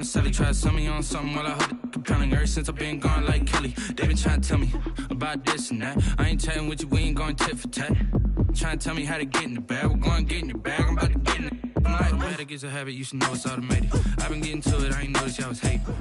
Sally tried to sell me on something while I heard it compelling. Ever since I've been gone like Kelly, they been trying to tell me about this and that. I ain't chatting with you, we ain't going tit for tat. Trying to tell me how to get in the bag. We're going to get in the bag, I'm about to get in it. I'm like, bad, it gets a habit, you should know it's automated. I've been getting to it, I ain't noticed y'all was hating.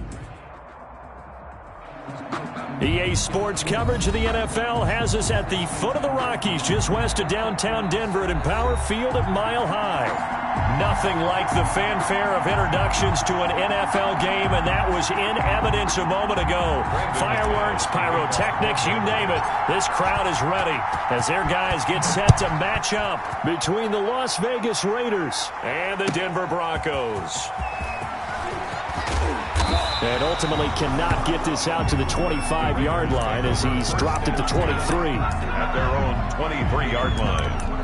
EA Sports coverage of the NFL has us at the foot of the Rockies, just west of downtown Denver at Empower Field at Mile High. Nothing like the fanfare of introductions to an NFL game, and that was in evidence a moment ago. Fireworks, pyrotechnics, you name it. This crowd is ready as their guys get set to match up between the Las Vegas Raiders and the Denver Broncos. And ultimately cannot get this out to the 25-yard line as he's dropped it to 23. At their own 23-yard line.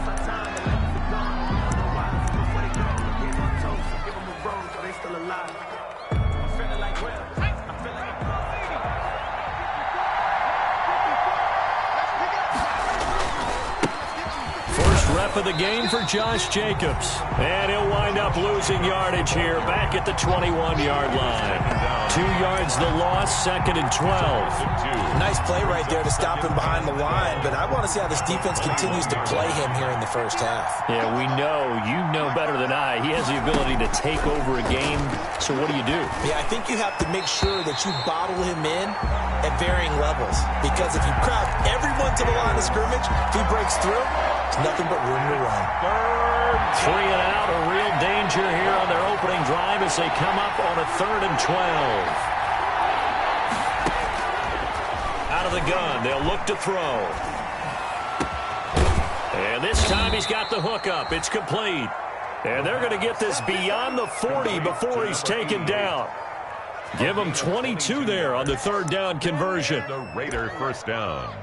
Rep of the game for Josh Jacobs. And he'll wind up losing yardage here back at the 21-yard line. 2 yards the loss, 2nd and 12. Nice play right there to stop him behind the line, but I want to see how this defense continues to play him here in the first half. Yeah, we know, you know better than I, he has the ability to take over a game, so what do? Yeah, I think you have to make sure that you bottle him in at varying levels, because if you crowd everyone to the line of scrimmage, if he breaks through, it's nothing but room to run. 3 and out, a real danger here on their opening drive as they come up on a 3rd and 12. Out of the gun, they'll look to throw. And this time he's got the hook up. It's complete. And they're going to get this beyond the 40 before he's taken down. Give him 22 there on the 3rd down conversion. The Raider first down.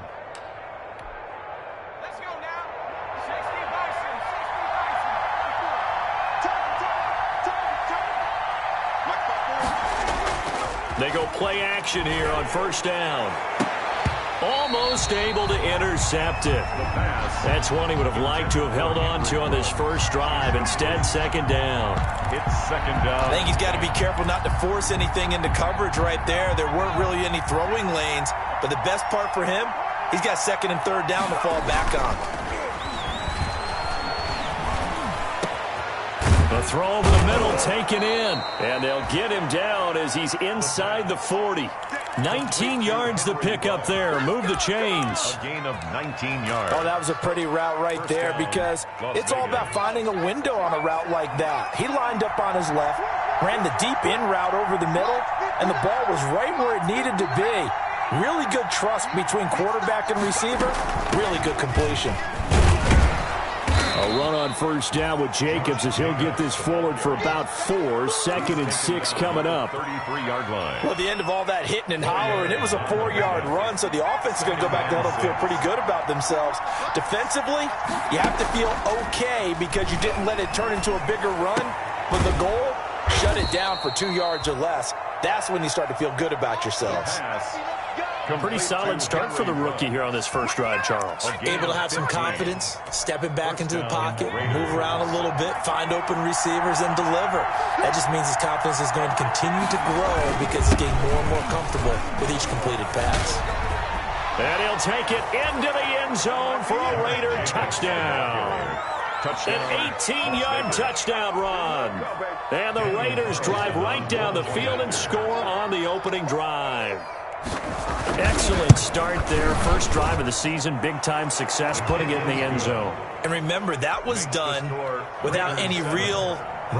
They go play action here on 1st down. Almost able to intercept it. That's one he would have liked to have held on to on this first drive. Instead, 2nd down. It's 2nd down. I think he's got to be careful not to force anything into coverage right there. There weren't really any throwing lanes. But the best part for him, he's got 2nd and 3rd down to fall back on. The throw over the middle taken in. And they'll get him down as he's inside the 40. 19 yards to pick up there. Move the chains. A gain of 19 yards. Oh, that was a pretty route right there because it's all about finding a window on a route like that. He lined up on his left, ran the deep in route over the middle, and the ball was right where it needed to be. Really good trust between quarterback and receiver. Really good completion. A run on 1st down with Jacobs as he'll get this forward for about 4. 2nd and 6 coming up. 33-yard line. Well, at the end of all that hitting and hollering, it was a 4-yard run, so the offense is going to go back down and feel pretty good about themselves. Defensively, you have to feel okay because you didn't let it turn into a bigger run. But the goal, shut it down for 2 yards or less. That's when you start to feel good about yourselves. Pretty solid start for the rookie here on this first drive, Charles. Able to have some confidence, stepping back into the pocket, move around a little bit, find open receivers, and deliver. That just means his confidence is going to continue to grow because he's getting more and more comfortable with each completed pass. And he'll take it into the end zone for a Raider touchdown. An 18-yard touchdown run. And the Raiders drive right down the field and score on the opening drive. Excellent start there. First drive of the season. Big-time success, putting it in the end zone. And remember, that was done without any real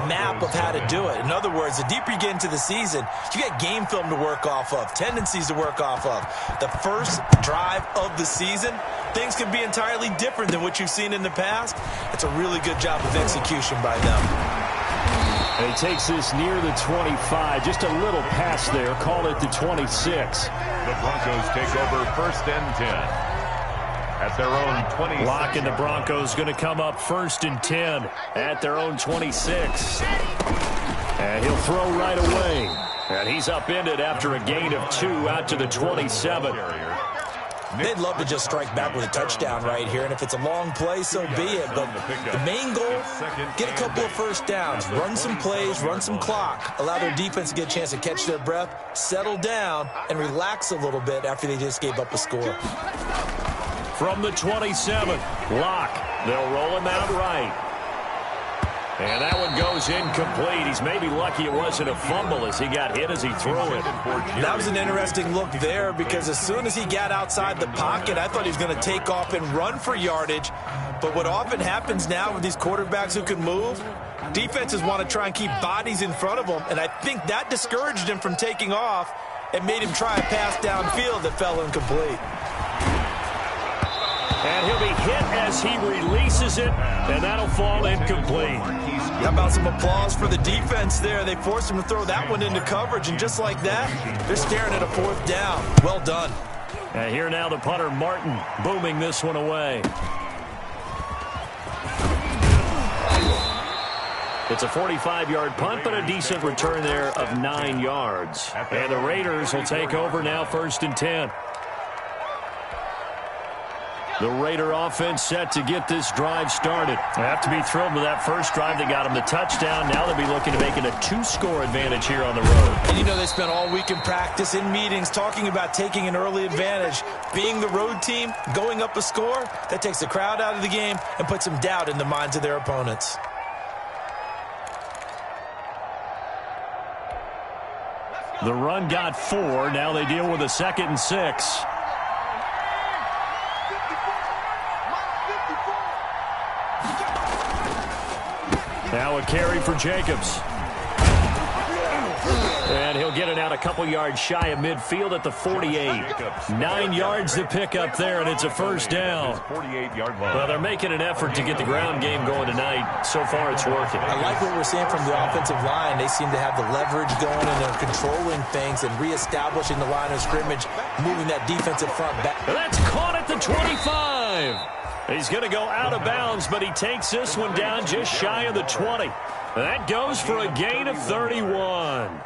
map of how to do it. In other words, the deeper you get into the season, you got game film to work off of, tendencies to work off of. The first drive of the season, things can be entirely different than what you've seen in the past. It's a really good job of execution by them. And he takes this near the 25. Just a little pass there. Call it the 26. The Broncos take over 1st and 10. At their own 20. Lock and the Broncos going to come up 1st and 10 at their own 26. And he'll throw right away. And he's upended after a gain of 2 out to the 27. They'd love to just strike back with a touchdown right here, and if it's a long play, so be it. But the main goal, get a couple of first downs, run some plays, run some clock, allow their defense to get a chance to catch their breath, settle down, and relax a little bit after they just gave up a score. From the 27, Locke. They'll roll him out right. And that one goes incomplete. He's maybe lucky it wasn't a fumble as he got hit as he threw it. That was an interesting look there because as soon as he got outside the pocket, I thought he was going to take off and run for yardage. But what often happens now with these quarterbacks who can move, defenses want to try and keep bodies in front of them, and I think that discouraged him from taking off and made him try a pass downfield that fell incomplete. And he'll be hit as he releases it, and that'll fall incomplete. How about some applause for the defense there? They forced him to throw that one into coverage, and just like that, they're staring at a fourth down. Well done. And here now the punter, Martin, booming this one away. It's a 45-yard punt, but a decent return there of 9 yards. And the Raiders will take over now, 1st and 10. The Raider offense set to get this drive started. They have to be thrilled with that first drive that got them the touchdown. Now they'll be looking to make it a 2-score advantage here on the road. And you know they spent all week in practice, in meetings, talking about taking an early advantage. Being the road team, going up a score, that takes the crowd out of the game and puts some doubt in the minds of their opponents. The run got 4. Now they deal with a 2nd and 6. Now a carry for Jacobs. And he'll get it out a couple yards shy of midfield at the 48. 9 yards to pick up there, and it's a first down. Well, they're making an effort to get the ground game going tonight. So far, it's working. I like what we're seeing from the offensive line. They seem to have the leverage going, and they're controlling things and reestablishing the line of scrimmage, moving that defensive front back. And that's caught at the 25. He's going to go out of bounds, but he takes this one down just shy of the 20. That goes for a gain of 31.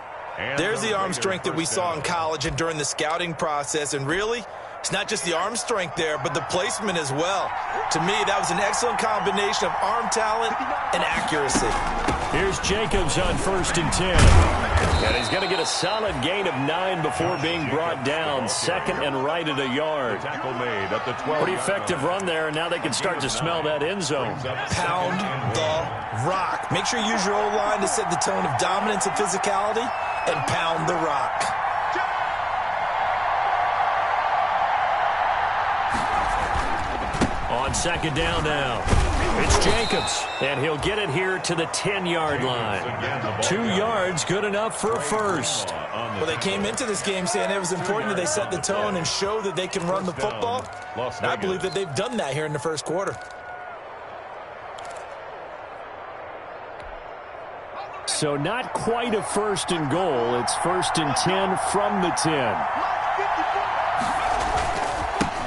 There's the arm strength that we saw in college and during the scouting process. And really, it's not just the arm strength there, but the placement as well. To me, that was an excellent combination of arm talent and accuracy. Here's Jacobs on 1st and 10. And he's going to get a solid gain of 9 before being brought down. 2nd and right at a yard. Pretty effective run there, and now they can start to smell that end zone. Pound the rock. Make sure you use your O-line to set the tone of dominance and physicality, and pound the rock. On 2nd down now, it's Jacobs, and he'll get it here to the 10-yard line. 2 yards, good enough for a first. Well, they came into this game saying it was important that they set the tone and show that they can run the football. And I believe that they've done that here in the first quarter. So not quite a 1st and goal. It's 1st and 10 from the 10.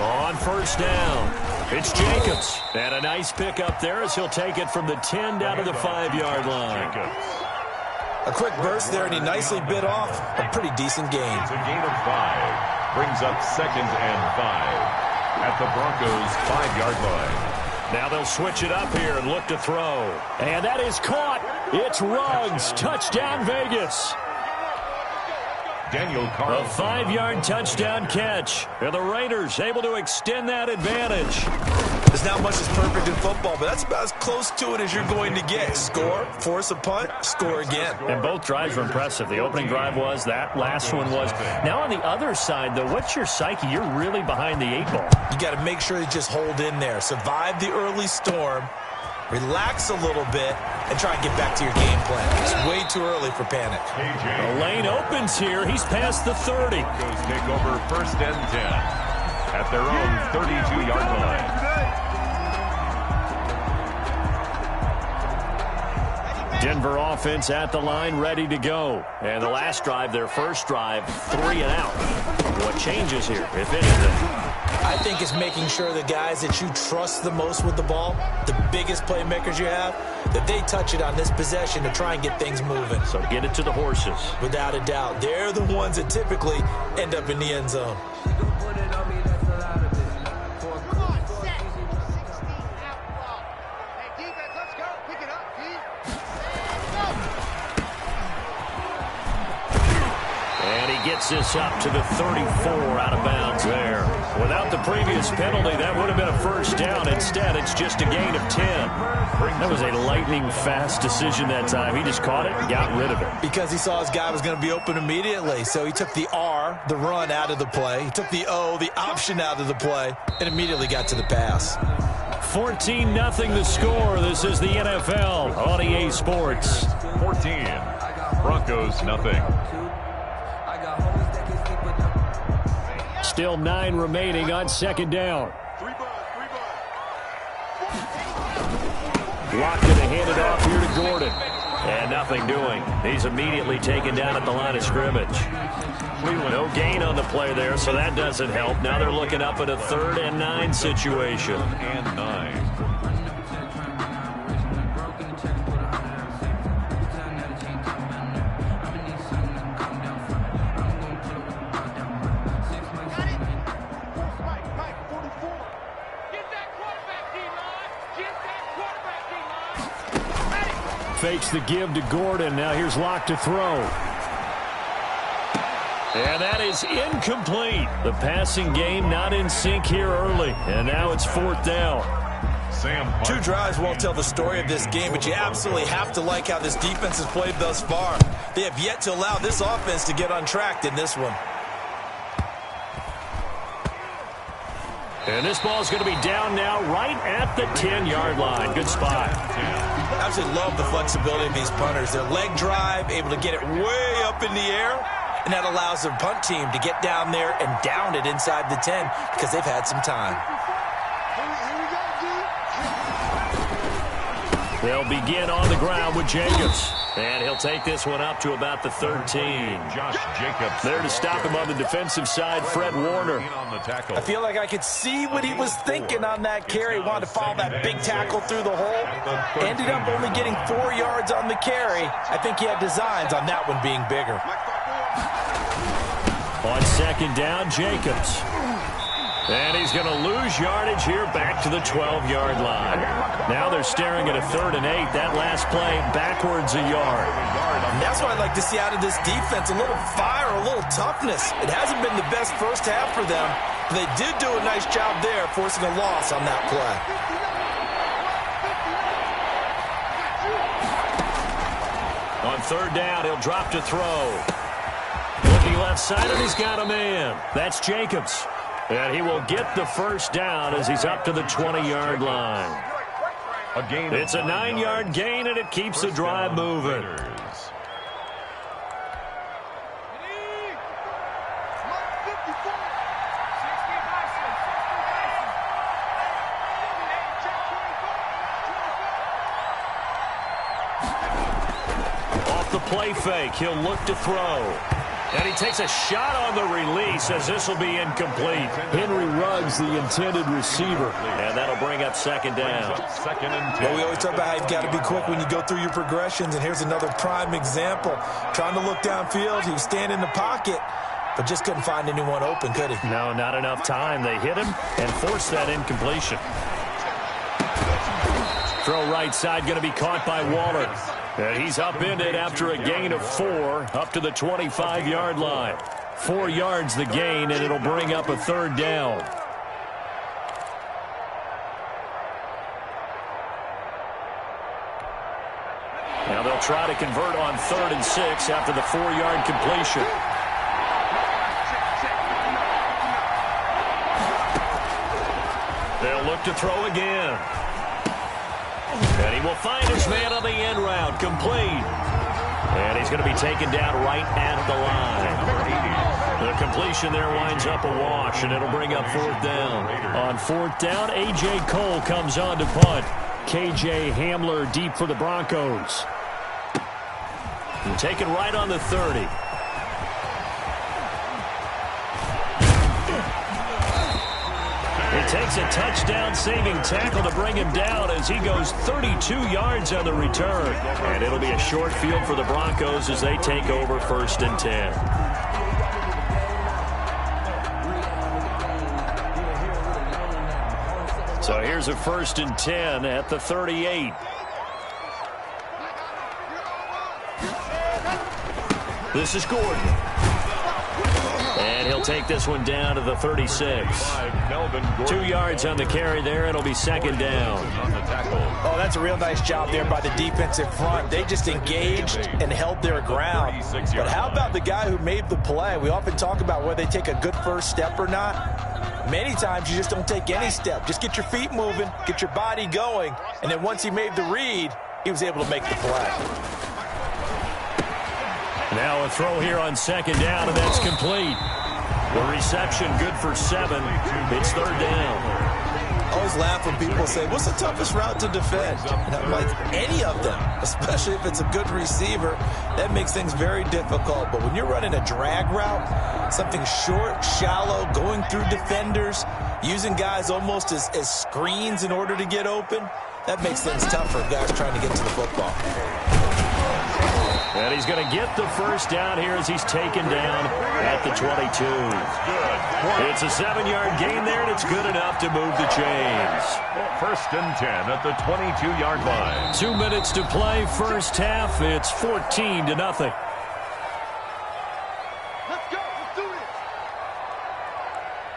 On 1st down, it's Jacobs. And a nice pick up there as he'll take it from the 10 down to the 5-yard line. A quick burst there, and he nicely bit off a pretty decent gain. It's a gain of 5. Brings up 2nd and 5 at the Broncos' 5-yard line. Now they'll switch it up here and look to throw. And that is caught. It's Ruggs. Touchdown, Vegas. Daniel A Carlson. 5-yard touchdown catch. And the Raiders able to extend that advantage. There's not much that's perfect in football, but that's about as close to it as you're going to get. Score, force a punt, score again. And both drives were impressive. The opening drive was, that last one was. Now on the other side, though, what's your psyche? You're really behind the 8 ball. You got to make sure you just hold in there. Survive the early storm, relax a little bit, and try and get back to your game plan. It's way too early for panic. The lane opens here. He's past the 30. Broncos take over 1st and 10 at their own 32-yard line. Denver offense at the line, ready to go. And the last drive, their first drive, 3 and out. What changes here, if anything? I think it's making sure the guys that you trust the most with the ball, the biggest playmakers you have, that they touch it on this possession to try and get things moving. So get it to the horses. Without a doubt. They're the ones that typically end up in the end zone. gets this up to the 34 out of bounds there. Without the previous penalty, that would have been a first down. Instead, it's just a gain of 10. That was a lightning-fast decision that time. He just caught it and got rid of it. Because he saw his guy was going to be open immediately. So he took the R, the run, out of the play. He took the O, the option, out of the play, and immediately got to the pass. 14-0 the score. This is the NFL on EA Sports. 14. Broncos, nothing. Still 9 remaining on second down. Locked it and handed off here to Gordon. And nothing doing. He's immediately taken down at the line of scrimmage. No gain on the play there, so that doesn't help. Now they're looking up at a 3rd and 9 situation. 3rd and 9. Fakes the give to Gordon. Now here's Locke to throw. And that is incomplete. The passing game not in sync here early. And now it's 4th down. 2 drives won't tell the story of this game, but you absolutely have to like how this defense has played thus far. They have yet to allow this offense to get untracked in this one. And this ball is going to be down now right at the 10-yard line. Good spot. I absolutely love the flexibility of these punters. Their leg drive, able to get it way up in the air, and that allows their punt team to get down there and down it inside the 10 because they've had some time. They'll begin on the ground with Jacobs. And he'll take this one up to about the 13. Josh Jacobs. There to stop him on the defensive side, Fred Warner. I feel like I could see what he was thinking on that carry. He wanted to follow that big tackle through the hole. Ended up only getting 4 yards on the carry. I think he had designs on that one being bigger. On second down, Jacobs. And he's going to lose yardage here back to the 12-yard line. Now they're staring at a 3rd and 8. That last play backwards a yard. And that's what I'd like to see out of this defense. A little fire, a little toughness. It hasn't been the best first half for them. But they did do a nice job there, forcing a loss on that play. On 3rd down, he'll drop to throw. Looking left side, and he's got a man. That's Jacobs. And he will get the first down as he's up to the 20-yard line. It's a 9-yard gain, and it keeps the drive moving. Off the play fake, he'll look to throw. And he takes a shot on the release as this will be incomplete. Henry Ruggs, the intended receiver. And that'll bring up 2nd down. Well, we always talk about how you've got to be quick when you go through your progressions. And here's another prime example. Trying to look downfield. He was standing in the pocket, but just couldn't find anyone open, could he? No, not enough time. They hit him and forced that incompletion. Throw right side going to be caught by Waller. And he's upended after a gain of 4 up to the 25-yard line. 4 yards the gain, and it'll bring up a 3rd down. Now they'll try to convert on 3rd and 6 after the 4-yard completion. They'll look to throw again. And he will find his man on the end route, complete. And he's going to be taken down right at the line. The completion there winds up a wash, and it'll bring up 4th down. On 4th down, A.J. Cole comes on to punt. K.J. Hamler deep for the Broncos. And taken right on the 30. It takes a touchdown-saving tackle to bring him down as he goes 32 yards on the return. And it'll be a short field for the Broncos as they take over 1st and 10. So here's a 1st and 10 at the 38. This is Gordon. And he'll take this one down to the 36. 2 yards on the carry there. It'll be second down. Oh, that's a real nice job there by the defensive front. They just engaged and held their ground. But how about the guy who made the play? We often talk about whether they take a good first step or not. Many times you just don't take any step. Just get your feet moving, get your body going, and then once he made the read, he was able to make the play. Now a throw here on second down, and that's complete. The reception good for 7. It's third down. I always laugh when people say, what's the toughest route to defend? And I'm like, any of them, especially if it's a good receiver. That makes things very difficult. But when you're running a drag route, something short, shallow, going through defenders, using guys almost as screens in order to get open, that makes things tough for guys trying to get to the football. And he's going to get the first down here as he's taken down at the 22. It's a 7-yard gain there, and it's good enough to move the chains. First and 10 at the 22-yard line. 2 minutes to play, first half. It's 14-0.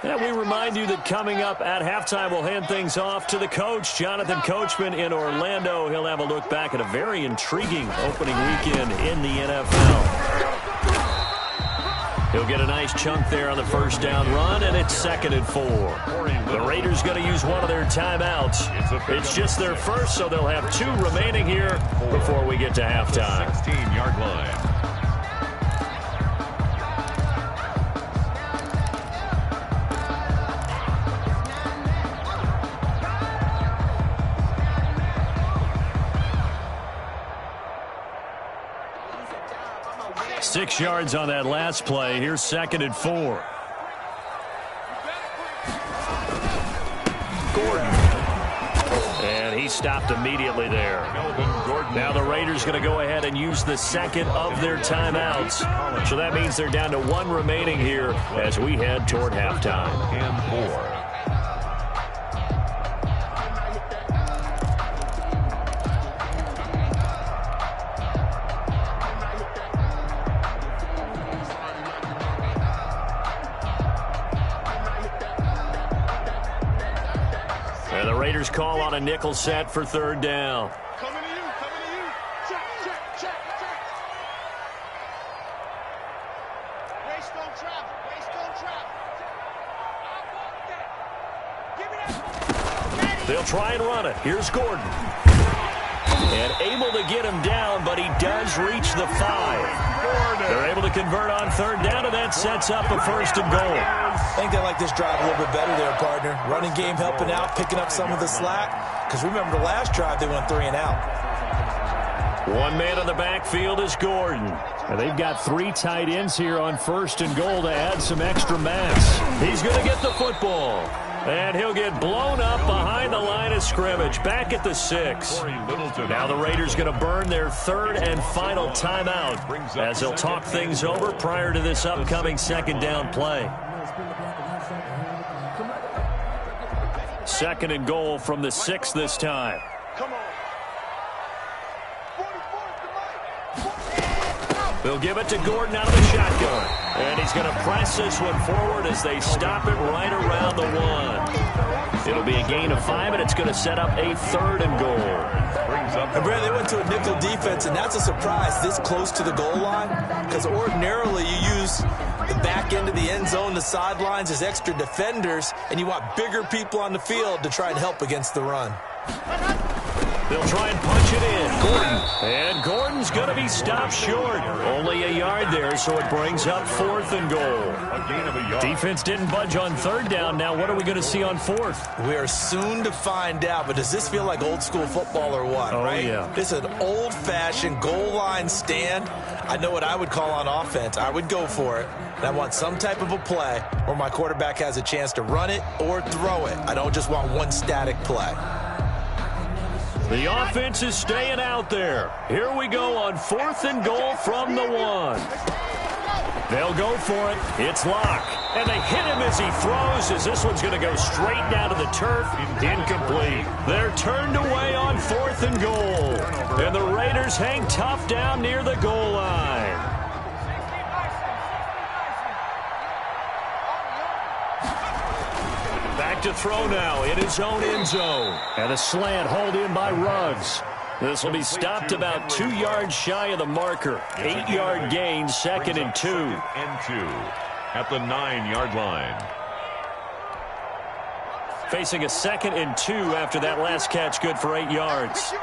And we remind you that coming up at halftime, we'll hand things off to the coach, Jonathan Coachman in Orlando. He'll have a look back at a very intriguing opening weekend in the NFL. He'll get a nice chunk there on the first down run, and it's 2nd and 4. The Raiders going to use one of their timeouts. It's just their first, so they'll have 2 remaining here before we get to halftime. 16-yard line. Six yards on that last play. Here's 2nd and 4. Gordon. And he stopped immediately there. Now the Raiders going to go ahead and use the second of their timeouts. So that means they're down to 1 remaining here as we head toward halftime. And 4. And the Raiders call on a nickel set for third down. Coming to you. Check. Waste don't travel. Give me that. They'll try and run it. Here's Gordon. And able to get him down, but he does reach the 5. They're able to convert on third down, and that sets up a 1st and goal. I think they like this drive a little bit better there, partner. Running game helping out, picking up some of the slack. Because remember, the last drive, they went 3 and out. 1 man in the backfield is Gordon. And they've got 3 tight ends here on 1st and goal to add some extra mass. He's going to get the football. And he'll get blown up behind the line of scrimmage, back at the 6. Now the Raiders going to burn their 3rd and final timeout as they'll talk things over prior to this upcoming 2nd down play. 2nd and goal from the 6 this time. They'll give it to Gordon out of the shotgun. And he's going to press this one forward as they stop it right around the 1. It'll be a gain of 5, and it's going to set up a 3rd and goal. And Brad, they went to a nickel defense, and that's a surprise this close to the goal line. Because ordinarily you use the back end of the end zone, the sidelines as extra defenders, and you want bigger people on the field to try and help against the run. They'll try and punch it in. Gordon. And Gordon's going to be stopped short. Only a yard there, so it brings up 4th and goal. A gain of a yard. Defense didn't budge on third down. Now what are we going to see on 4th? We are soon to find out, but does this feel like old school football or what, right? Yeah. This is an old-fashioned goal line stand. I know what I would call on offense. I would go for it. And I want some type of a play where my quarterback has a chance to run it or throw it. I don't just want one static play. The offense is staying out there. Here we go on 4th and goal from the 1. They'll go for it. It's Locke. And they hit him as he throws, as this one's going to go straight down to the turf. Incomplete. They're turned away on 4th and goal. And the Raiders hang tough down near the goal line. Back to throw now in his own end zone. And a slant hauled in by Ruggs. This will be stopped about 2 yards shy of the marker. 8-yard gain, 2nd and 2. At the 9-yard line. Facing a 2nd and 2 after that last catch, good for 8 yards.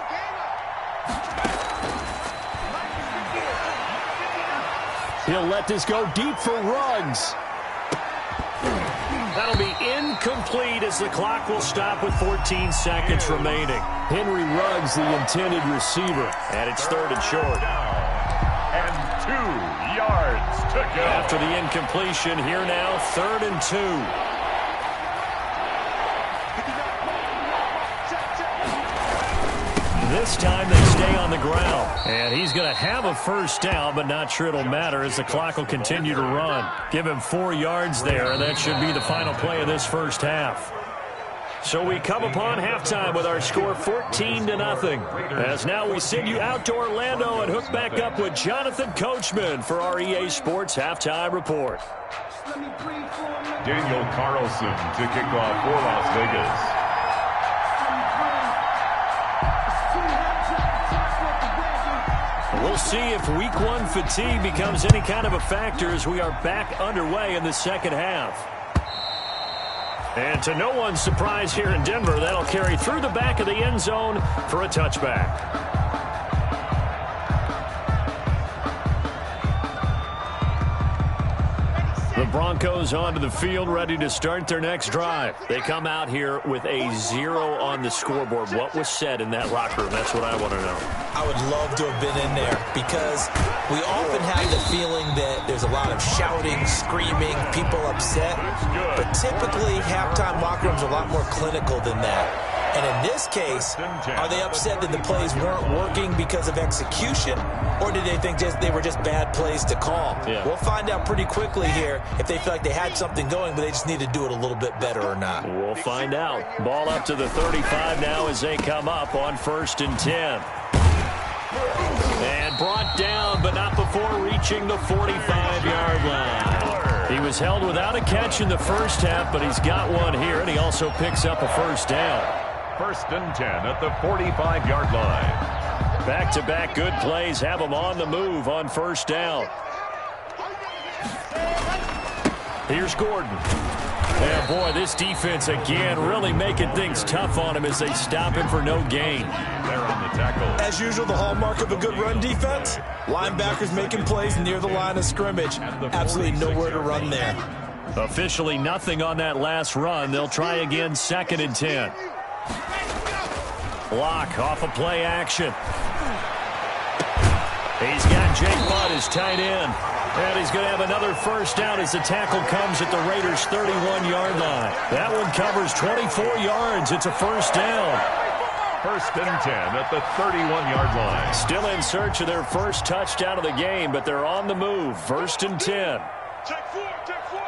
He'll let this go deep for Ruggs. That'll be incomplete as the clock will stop with 14 seconds remaining. Henry Ruggs, the intended receiver. And it's 3rd and short. And 2 yards to go. After the incompletion, here now, 3rd and 2. This time they stay on the ground. And he's going to have a first down, but not sure it'll matter as the clock will continue to run. Give him 4 yards there, and that should be the final play of this first half. So we come upon halftime with our score 14-0. As now we send you out to Orlando and hook back up with Jonathan Coachman for our EA Sports Halftime Report. Daniel Carlson to kick off for Las Vegas. We'll see if Week 1 fatigue becomes any kind of a factor as we are back underway in the second half. And to no one's surprise here in Denver, that'll carry through the back of the end zone for a touchback. The Broncos onto the field, ready to start their next drive. They come out here with a 0 on the scoreboard. What was said in that locker room? That's what I want to know. I would love to have been in there because we often have the feeling that there's a lot of shouting, screaming, people upset. But typically, halftime locker rooms are a lot more clinical than that. And in this case, are they upset that the plays weren't working because of execution, or did they think they were just bad plays to call? Yeah. We'll find out pretty quickly here if they feel like they had something going, but they just need to do it a little bit better or not. We'll find out. Ball up to the 35 now as they come up on 1st and 10. And brought down, but not before reaching the 45-yard line. He was held without a catch in the first half, but he's got one here, and he also picks up a first down. 1st and 10 at the 45-yard line. Back-to-back good plays have him on the move on 1st down. Here's Gordon. And boy, this defense again really making things tough on him as they stop him for no gain. They're on the tackle. As usual, the hallmark of a good run defense, linebackers making plays near the line of scrimmage. Absolutely nowhere to run there. Officially nothing on that last run. They'll try again 2nd and 10. Block off of play action. He's got Jake Butt as tight end. And he's going to have another first down as the tackle comes at the Raiders' 31-yard line. That one covers 24 yards. It's a first down. 1st and 10 at the 31-yard line. Still in search of their first touchdown of the game, but they're on the move. 1st and 10. Check 4, check 4.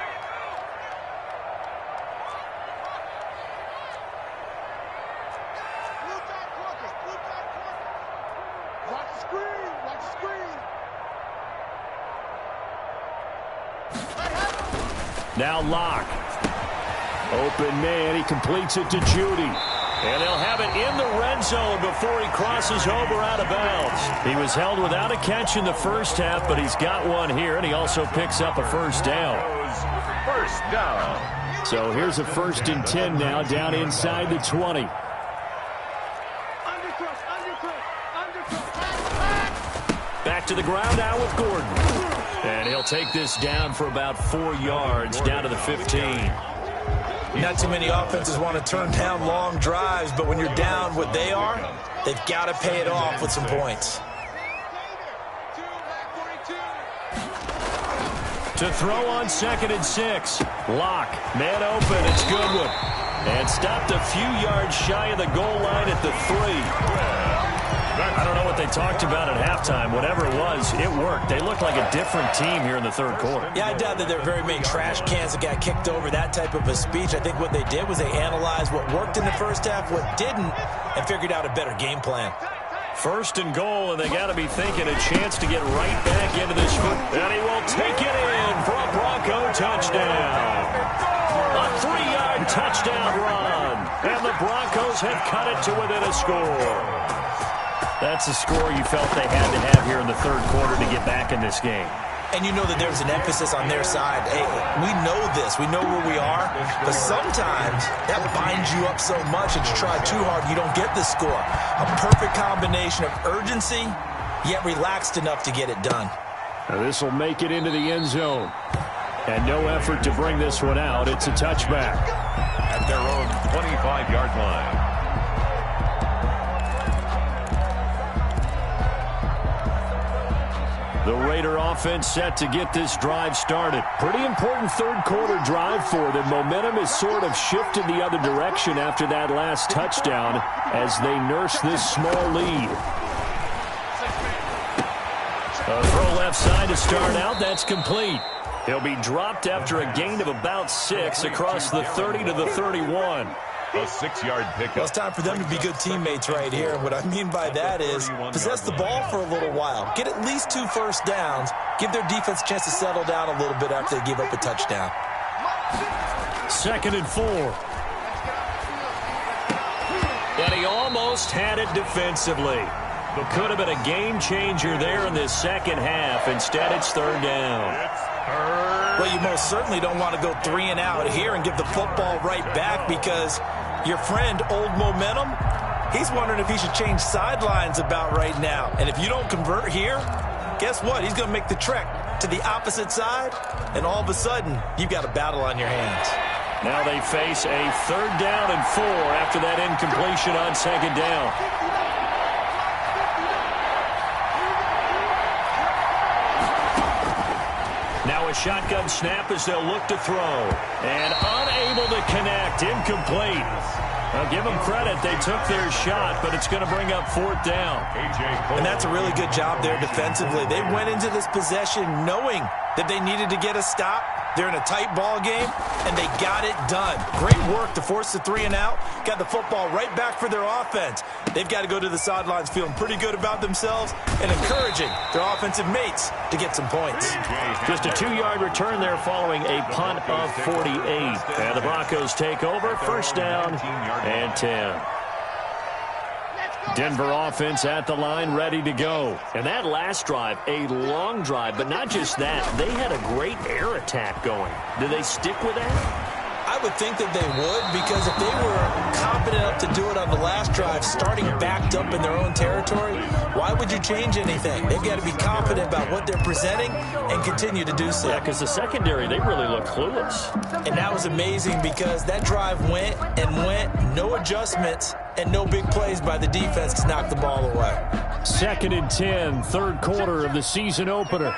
Watch the screen, watch the screen. Now Locke. Open man, he completes it to Judy. And they'll have it in the red zone before he crosses over out of bounds. He was held without a catch in the first half, but he's got one here, and he also picks up a first down. First down. So here's a 1st and 10 now, down inside the 20. Back to the ground now with Gordon. And he'll take this down for about 4 yards, down to the 15. Not too many offenses want to turn down long drives, but when you're down what they are, they've got to pay it off with some points. To throw on 2nd and 6. Locke, man open, it's Goodwin. And stopped a few yards shy of the goal line at the 3. I don't know what they talked about at halftime. Whatever it was, it worked. They looked like a different team here in the 3rd quarter. Yeah, I doubt that there are very many trash cans that got kicked over, that type of a speech. I think what they did was they analyzed what worked in the first half, what didn't, and figured out a better game plan. 1st and goal, and they got to be thinking a chance to get right back into this foot. And he will take it in for a Bronco touchdown. A 3-yard touchdown run. And the Broncos have cut it to within a score. That's a score you felt they had to have here in the third quarter to get back in this game. And you know that there's an emphasis on their side. Hey, we know this. We know where we are. But sometimes that binds you up so much that you try too hard, you don't get the score. A perfect combination of urgency, yet relaxed enough to get it done. Now this will make it into the end zone. And no effort to bring this one out. It's a touchback. At their own 25-yard line. The Raider offense set to get this drive started. Pretty important third quarter drive for them. Momentum has sort of shifted the other direction after that last touchdown as they nurse this small lead. A throw left side to start out. That's complete. He'll be dropped after a gain of about 6 across the 30 to the 31. A 6-yard pickup. Well, it's time for them to be good teammates right here. And what I mean by that is possess the ball for a little while. Get at least 2 first downs. Give their defense a chance to settle down a little bit after they give up a touchdown. 2nd and 4. And he almost had it defensively. But could have been a game changer there in this second half. Instead, it's 3rd down. Well, you most certainly don't want to go 3 and out here and give the football right back because your friend, Old Momentum, he's wondering if he should change sidelines about right now. And if you don't convert here, guess what? He's going to make the trek to the opposite side, and all of a sudden, you've got a battle on your hands. Now they face a 3rd down and 4 after that incompletion on 2nd down. Now a shotgun snap as they'll look to throw. And unable to connect. Incomplete. I'll give them credit. They took their shot, but it's going to bring up 4th down. And that's a really good job there defensively. They went into this possession knowing that they needed to get a stop. They're in a tight ball game, and they got it done. Great work to force the 3 and out. Got the football right back for their offense. They've got to go to the sidelines feeling pretty good about themselves and encouraging their offensive mates to get some points. Just a 2-yard return there following a punt of 48. And the Broncos take over. 1st down and 10. Denver offense at the line, ready to go. And that last drive, a long drive, but not just that. They had a great air attack going. Do they stick with that? I would think that they would, because if they were confident enough to do it on the last drive, starting backed up in their own territory, why would you change anything? They've got to be confident about what they're presenting and continue to do so. Yeah, because the secondary, they really look clueless. And that was amazing because that drive went and went, no adjustments, and no big plays by the defense to knock the ball away. 2nd and 10, 3rd quarter of the season opener.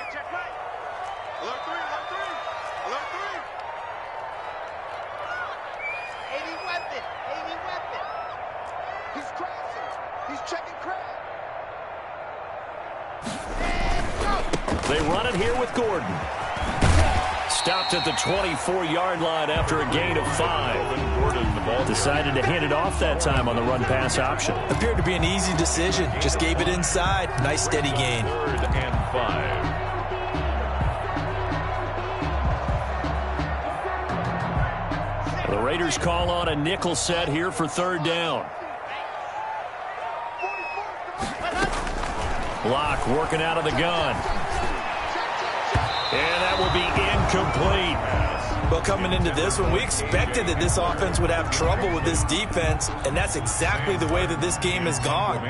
They run it here with Gordon. Stopped at the 24-yard line after a gain of 5. Decided to hand it off that time on the run-pass option. Appeared to be an easy decision. Just gave it inside. Nice steady gain. 3rd and 5. The Raiders call on a nickel set here for 3rd down. Block working out of the gun. And that will be incomplete. Well, coming into this one, we expected that this offense would have trouble with this defense, and that's exactly the way that this game has gone.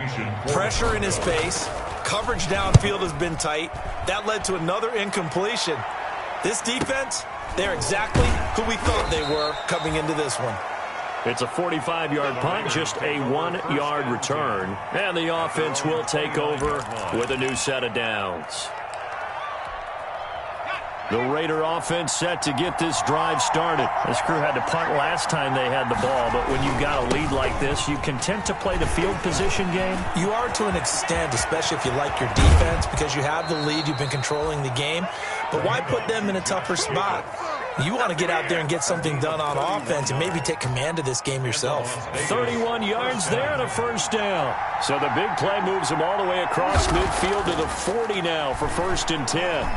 Pressure in his face. Coverage downfield has been tight. That led to another incompletion. This defense, they're exactly who we thought they were coming into this one. It's a 45-yard punt, just a 1-yard return. And the offense will take over with a new set of downs. The Raider offense set to get this drive started. This crew had to punt last time they had the ball, but when you've got a lead like this, you content to play the field position game? You are to an extent, especially if you like your defense, because you have the lead, you've been controlling the game. But why put them in a tougher spot? You want to get out there and get something done on offense and maybe take command of this game yourself. 31 yards there and a 1st down. So the big play moves them all the way across midfield to the 40 now for 1st and 10.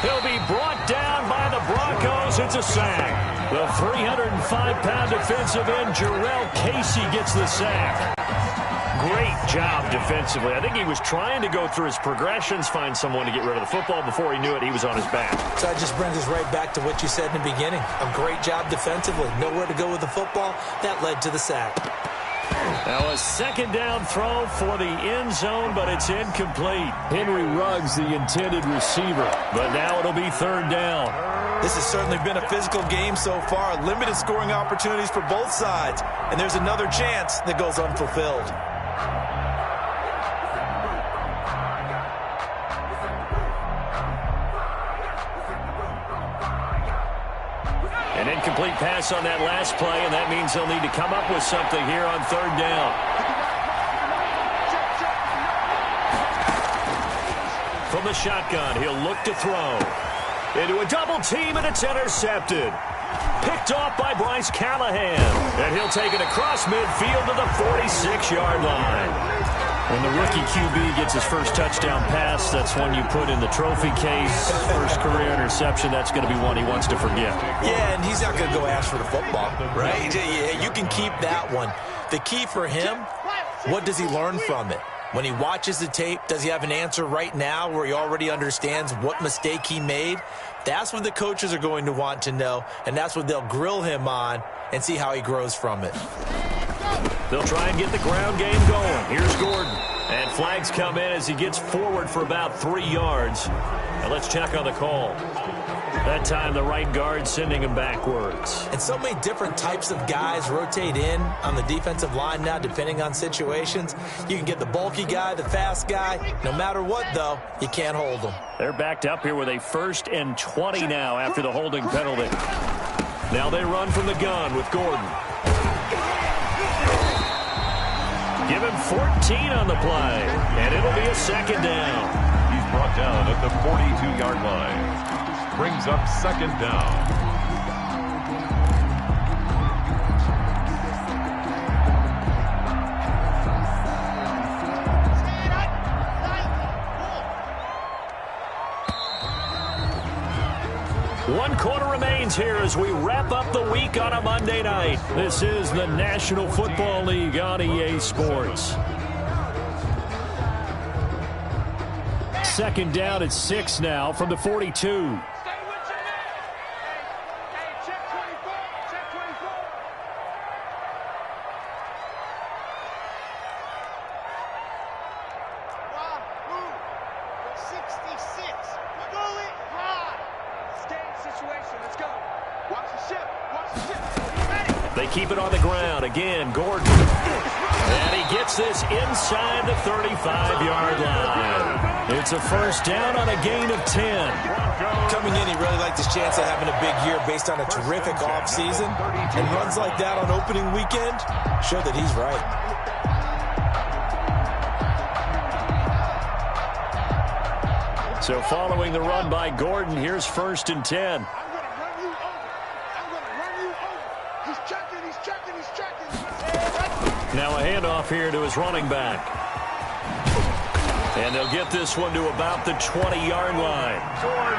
He'll be brought down by the Broncos. It's a sack. The 305-pound defensive end, Jarrell Casey, gets the sack. Great job defensively. I think he was trying to go through his progressions, find someone to get rid of the football. Before he knew it, he was on his back. So that just brings us right back to what you said in the beginning. A great job defensively. Nowhere to go with the football. That led to the sack. Now a second down throw for the end zone, but it's incomplete. Henry Ruggs, the intended receiver. But now it'll be third down. This has certainly been a physical game so far. Limited scoring opportunities for both sides. And there's another chance that goes unfulfilled. An incomplete pass on that last play, and that means they'll need to come up with something here on third down. From the shotgun, he'll look to throw. Into a double team, and it's intercepted. Picked off by Bryce Callahan. And he'll take it across midfield to the 46-yard line. When the rookie QB gets his first touchdown pass, that's one you put in the trophy case. First career interception, that's going to be one he wants to forget. Yeah, and he's not going to go ask for the football, right? Yeah, you can keep that one. The key for him, what does he learn from it? When he watches the tape, does he have an answer right now where he already understands what mistake he made? That's what the coaches are going to want to know, and that's what they'll grill him on and see how he grows from it. They'll try and get the ground game going. Here's Gordon. And flags come in as he gets forward for about 3 yards. And let's check on the call. That time, the right guard sending him backwards. And so many different types of guys rotate in on the defensive line now, depending on situations. You can get the bulky guy, the fast guy. No matter what, though, you can't hold them. They're backed up here with a 1st and 20 now after the holding penalty. Now they run from the gun with Gordon. Give him 14 on the play, and it'll be a second down. He's brought down at the 42-yard line. Brings up second down. One quarter remains here as we wrap up the week on a Monday night. This is the National Football League on EA Sports. Second down at 6 now from the 42. They keep it on the ground. Again, Gordon. And he gets this inside the 35-yard line. It's a first down on a gain of 10. Coming in, he really liked his chance of having a big year based on a terrific offseason. And runs like that on opening weekend show that he's right. So following the run by Gordon, here's 1st and 10. Now a handoff here to his running back. And they'll get this one to about the 20-yard line.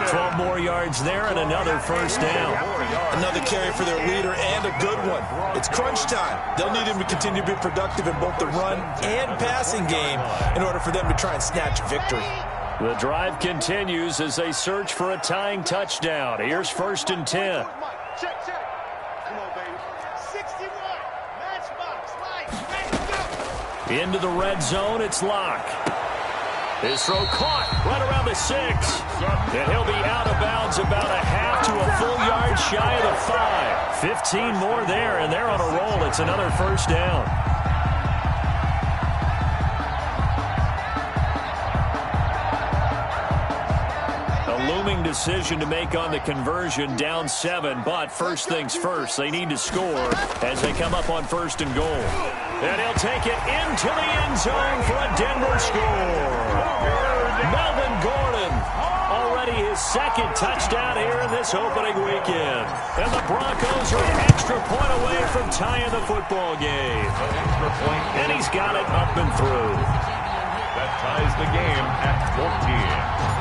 12 more yards there and another first down. Another carry for their leader and a good one. It's crunch time. They'll need him to continue to be productive in both the run and passing game in order for them to try and snatch victory. The drive continues as they search for a tying touchdown. Here's 1st and 10. Check, check. Come on, baby. 61. Matchbox. Right. Into the red zone, it's Locke. His throw caught right around the 6. And he'll be out of bounds about a half to a full yard shy of the 5. 15 more there, and they're on a roll. It's another first down. Looming decision to make on the conversion, down 7, but first things first, they need to score as they come up on 1st and goal. And he'll take it into the end zone for a Denver score. Melvin Gordon, already his 2nd touchdown here in this opening weekend. And the Broncos are an extra point away from tying the football game. And he's got it up and through. That ties the game at 14.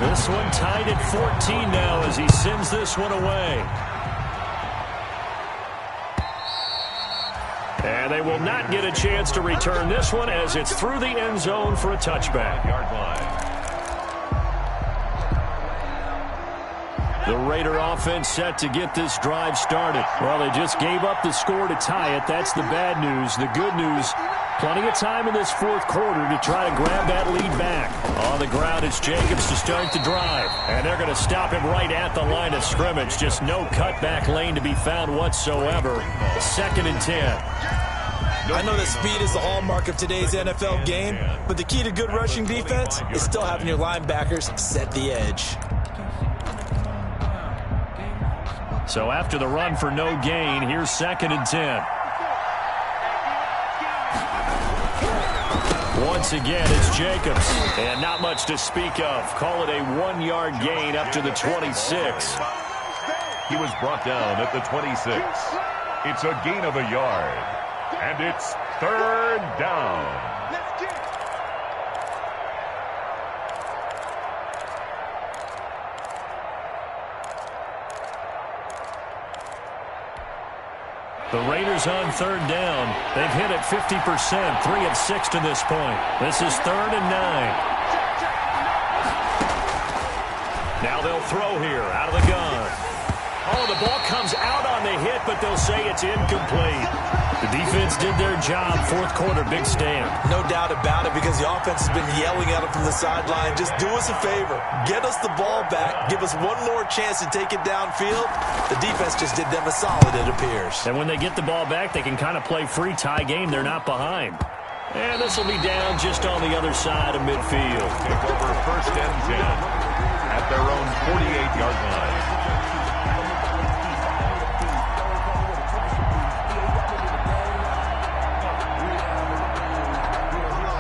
This one tied at 14 now as he sends this one away. And they will not get a chance to return this one as it's through the end zone for a touchback. The Raider offense set to get this drive started. Well, they just gave up the score to tie it. That's the bad news. The good news, plenty of time in this fourth quarter to try to grab that lead back. On the ground, it's Jacobs to start the drive. And they're going to stop him right at the line of scrimmage. Just no cutback lane to be found whatsoever. 2nd and 10. I know that speed is the hallmark of today's NFL game, but the key to good rushing defense is still having your linebackers set the edge. So after the run for no gain, here's 2nd and 10. Once again, it's Jacobs. And not much to speak of. Call it a 1-yard gain up to the 26. He was brought down at the 26. It's a gain of a yard. And it's 3rd down. The Raiders on 3rd down. They've hit it 50%, 3 of 6 to this point. This is 3rd and 9. Now they'll throw here out of the gun. Oh, the ball comes out on the hit, but they'll say it's incomplete. The defense did their job. Fourth quarter, big stand. No doubt about it, because the offense has been yelling at them from the sideline. Just do us a favor. Get us the ball back. Give us one more chance to take it downfield. The defense just did them a solid, it appears. And when they get the ball back, they can kind of play free tie game. They're not behind. And this will be down just on the other side of midfield. Take over 1st and 10 at their own 48-yard line.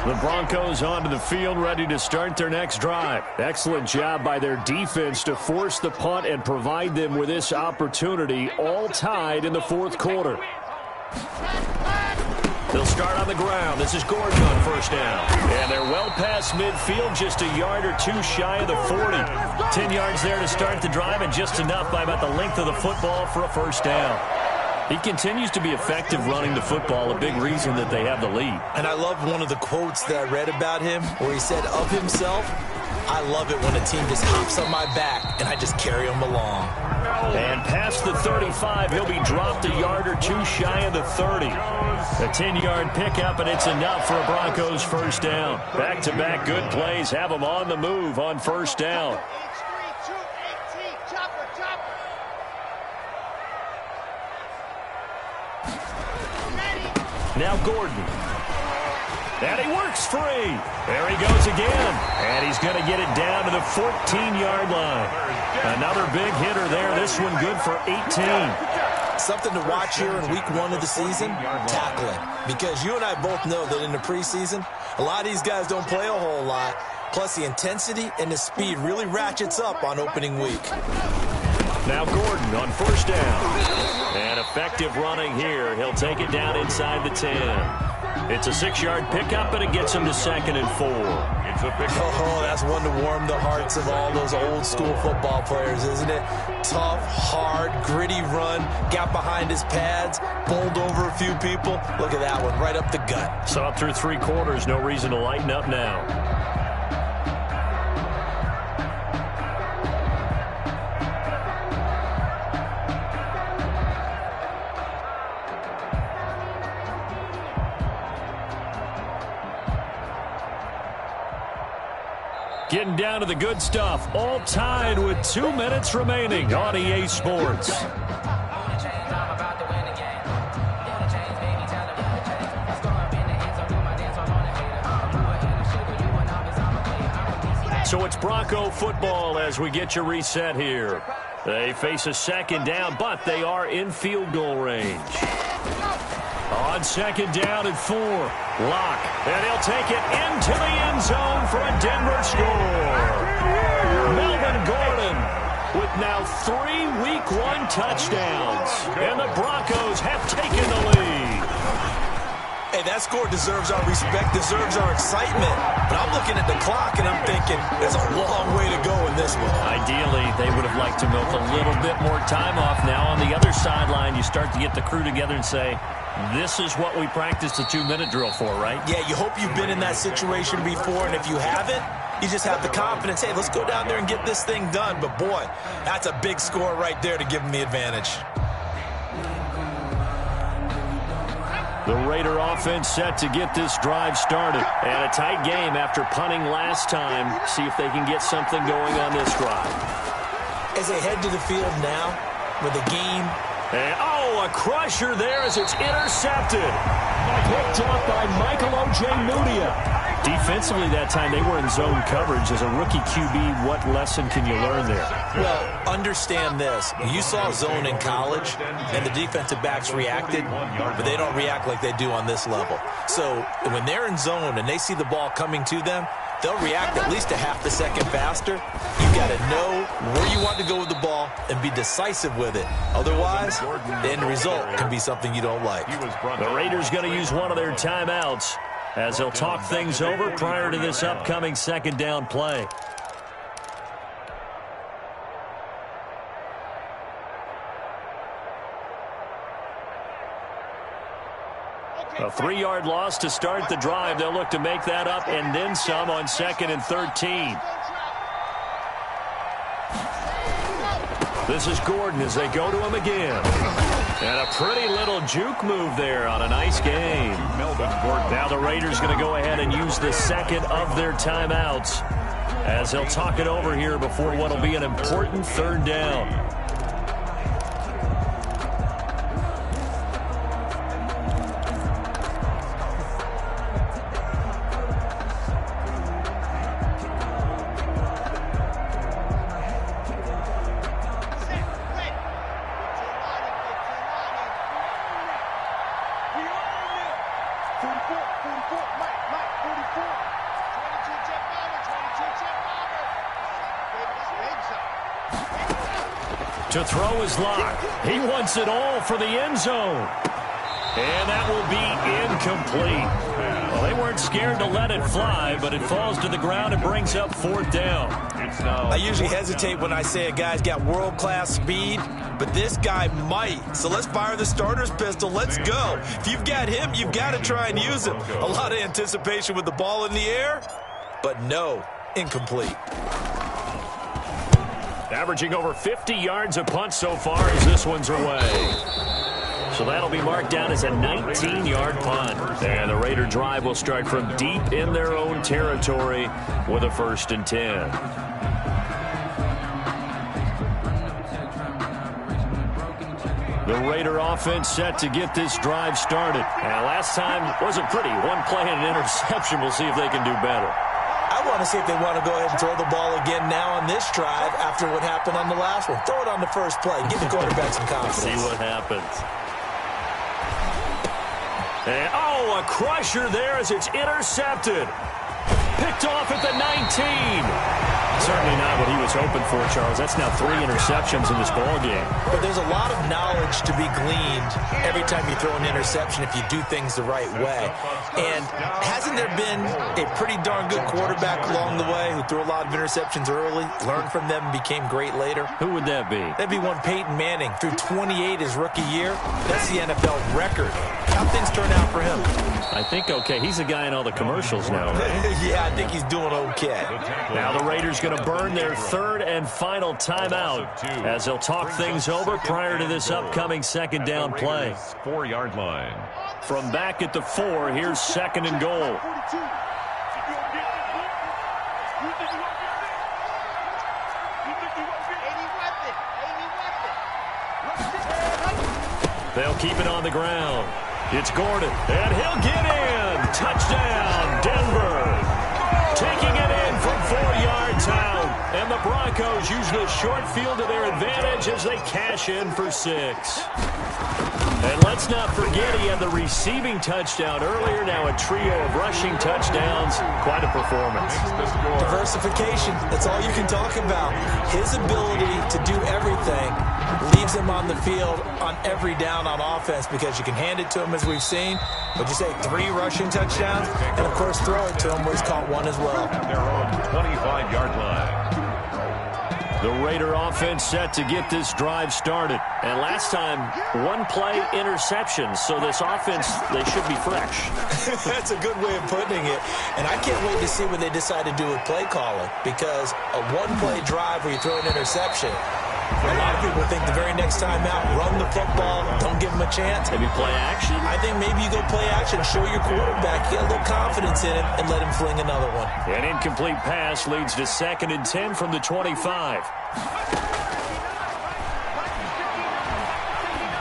The Broncos onto the field, ready to start their next drive. Excellent job by their defense to force the punt and provide them with this opportunity, all tied in the fourth quarter. They'll start on the ground. This is Gordon on 1st down. And they're well past midfield, just a yard or two shy of the 40. 10 yards there to start the drive, and just enough by about the length of the football for a 1st down. He continues to be effective running the football, a big reason that they have the lead. And I love one of the quotes that I read about him where he said of himself, "I love it when a team just hops on my back and I just carry them along." And past the 35, he'll be dropped a yard or two shy of the 30. A 10-yard pickup, and it's enough for a Broncos 1st down. Back-to-back good plays have them on the move on 1st down. Now Gordon. And he works free. There he goes again. And he's going to get it down to the 14-yard line. Another big hitter there. This one good for 18. Something to watch here in week 1 of the season, tackling. Because you and I both know that in the preseason, a lot of these guys don't play a whole lot. Plus, the intensity and the speed really ratchets up on opening week. Now Gordon on 1st down. And effective running here. He'll take it down inside the 10. It's a 6-yard pickup, but it gets him to 2nd and 4. It's a pickup. Oh, that's one to warm the hearts of all those old school football players, isn't it? Tough, hard, gritty run, got behind his pads, bowled over a few people. Look at that one, right up the gut. So up through 3 quarters, no reason to lighten up now. Getting down to the good stuff, all tied with 2 minutes remaining on EA Sports. So it's Bronco football as we get you reset here. They face a 2nd down, but they are in field goal range. On 2nd down and 4, Lock, and he'll take it into the end zone for a Denver score. Melvin Gordon with now 3 Week 1 touchdowns, and the Broncos have taken the lead. And that score deserves our respect, deserves our excitement. But I'm looking at the clock, and I'm thinking there's a long way to go in this one. Ideally, they would have liked to milk a little bit more time off. Now on the other sideline, you start to get the crew together and say, this is what we practiced the 2-minute drill for, right? Yeah, you hope you've been in that situation before, and if you haven't, you just have the confidence, hey, let's go down there and get this thing done. But, boy, that's a big score right there to give them the advantage. The Raider offense set to get this drive started. And a tight game after punting last time. See if they can get something going on this drive. As they head to the field now with a game. And, a crusher there as it's intercepted. Picked up by Michael O.J. Mudia. Defensively that time, they were in zone coverage. As a rookie QB, what lesson can you learn there? Well, understand this. You saw zone in college, and the defensive backs reacted, but they don't react like they do on this level. So when they're in zone and they see the ball coming to them, they'll react at least a half a second faster. You've got to know where you want to go with the ball and be decisive with it. Otherwise, the end result can be something you don't like. The Raiders going to use one of their timeouts as they'll talk things over prior to this upcoming second down play. A 3-yard loss to start the drive. They'll look to make that up and then some on 2nd and 13. This is Gordon as they go to him again. And a pretty little juke move there on a nice game. Now the Raiders going to go ahead and use the second of their timeouts as they'll talk it over here before what will be an important 3rd down. To throw his lock. He wants it all for the end zone. And that will be incomplete. Well, they weren't scared to let it fly, but it falls to the ground and brings up 4th down. I usually hesitate when I say a guy's got world-class speed, but this guy might. So let's fire the starter's pistol. Let's go. If you've got him, you've got to try and use him. A lot of anticipation with the ball in the air, but no, incomplete. Averaging over 50 yards a punt so far as this one's away. So that'll be marked down as a 19-yard punt. And the Raider drive will start from deep in their own territory with a 1st and 10. The Raider offense set to get this drive started. And last time wasn't pretty. One play and an interception. We'll see if they can do better. I want to see if they want to go ahead and throw the ball again now on this drive after what happened on the last one. Throw it on the first play. Give the quarterback some confidence. See what happens. And, a crusher there as it's intercepted. Picked off at the 19. Certainly not what he was hoping for, Charles. That's now 3 interceptions in this ballgame. But there's a lot of knowledge to be gleaned every time you throw an interception if you do things the right way. And hasn't there been a pretty darn good quarterback along the way who threw a lot of interceptions early, learned from them, and became great later? Who would that be? That'd be one Peyton Manning. Threw 28 his rookie year. That's the NFL record. How things turn out for him? I think okay. He's a guy in all the commercials now, right? Yeah, I think he's doing okay. Now the Raiders going to burn their 3rd and final timeout as they'll talk things over prior to this upcoming 2nd down play. 4-yard line. From back at the 4, here's 2nd and goal. They'll keep it on the ground. It's Gordon, and he'll get in. Touchdown, Denver. Taking it in from 4 yards out. And the Broncos use the short field to their advantage as they cash in for 6. And let's not forget he had the receiving touchdown earlier. Now a trio of rushing touchdowns. Quite a performance. Diversification. That's all you can talk about. His ability to do everything leaves him on the field on every down on offense because you can hand it to him as we've seen. Would you say 3 rushing touchdowns? And, of course, throw it to him where he's caught 1 as well. Their own 25-yard line. The Raider offense set to get this drive started. And last time, 1-play interception. So this offense, they should be fresh. That's a good way of putting it. And I can't wait to see what they decide to do with play calling. Because a 1-play drive where you throw an interception, a lot of people think the very next time out, run the football, don't give them a chance. Maybe play action? I think maybe you go play action, show your quarterback, get a little confidence in him, and let him fling another one. An incomplete pass leads to 2nd and 10 from the 25.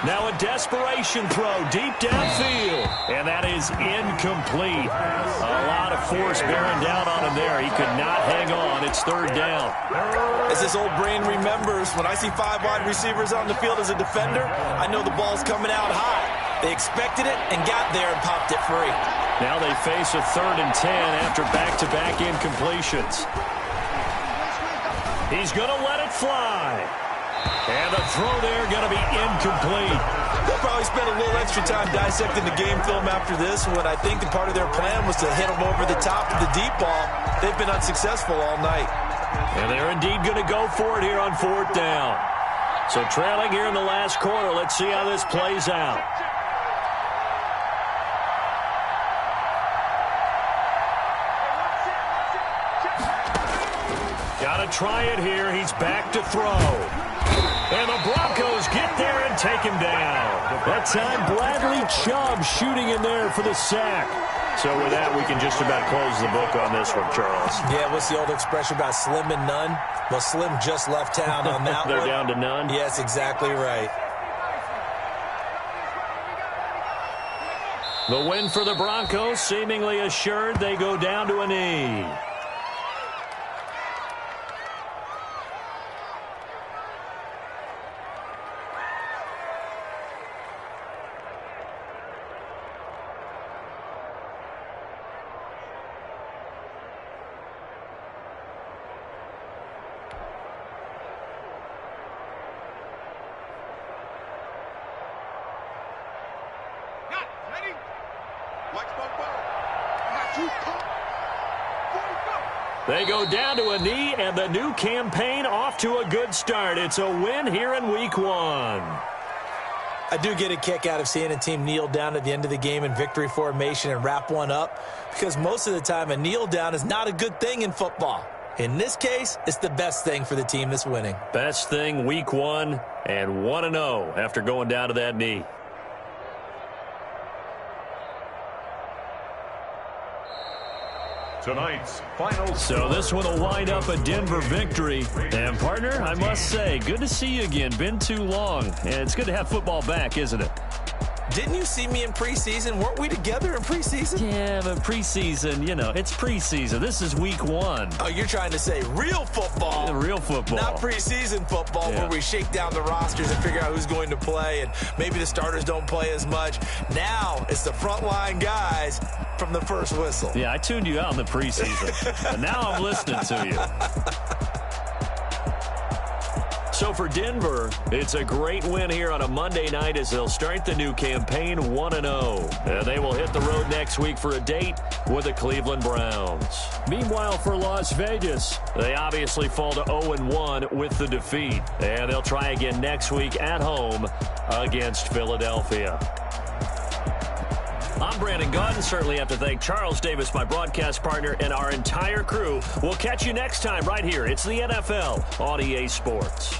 Now a desperation throw deep downfield. And that is incomplete. A lot of force bearing down on him there. He could not hang on. It's 3rd down. As this old brain remembers, when I see 5 wide receivers on the field as a defender, I know the ball's coming out high. They expected it and got there and popped it free. Now they face a 3rd and 10 after back-to-back incompletions. He's going to let it fly. And the throw there going to be incomplete. They'll probably spend a little extra time dissecting the game film after this when I think the part of their plan was to hit them over the top of the deep ball. They've been unsuccessful all night. And they're indeed going to go for it here on 4th down. So trailing here in the last quarter, let's see how this plays out. Got to try it here. He's back to throw. And the Broncos get there and take him down. That time, Bradley Chubb shooting in there for the sack. So with that, we can just about close the book on this one, Charles. Yeah, what's the old expression about slim and none? Well, Slim just left town on that They're one. down to none? Yes, exactly right. The win for the Broncos, seemingly assured. They go down to a knee. They go down to a knee, and the new campaign off to a good start. It's a win here in Week 1. I do get a kick out of seeing a team kneel down at the end of the game in victory formation and wrap one up, because most of the time a kneel down is not a good thing in football. In this case, it's the best thing for the team that's winning. Best thing Week 1 and 1-0 after going down to that knee. Tonight's final. So this one will wind up a Denver victory. And, partner, I must say, good to see you again. Been too long. And it's good to have football back, isn't it? Didn't you see me in preseason? Weren't we together in preseason? Yeah, but preseason, you know, it's preseason. This is Week 1. Oh, you're trying to say real football. Yeah, real football. Not preseason football where we shake down the rosters and figure out who's going to play, and maybe the starters don't play as much. Now it's the frontline guys from the first whistle. Yeah, I tuned you out in the preseason. And now I'm listening to you. So for Denver, it's a great win here on a Monday night as they'll start the new campaign 1-0. And they will hit the road next week for a date with the Cleveland Browns. Meanwhile, for Las Vegas, they obviously fall to 0-1 with the defeat. And they'll try again next week at home against Philadelphia. I'm Brandon Gaudin. Certainly have to thank Charles Davis, my broadcast partner, and our entire crew. We'll catch you next time right here. It's the NFL on EA Sports.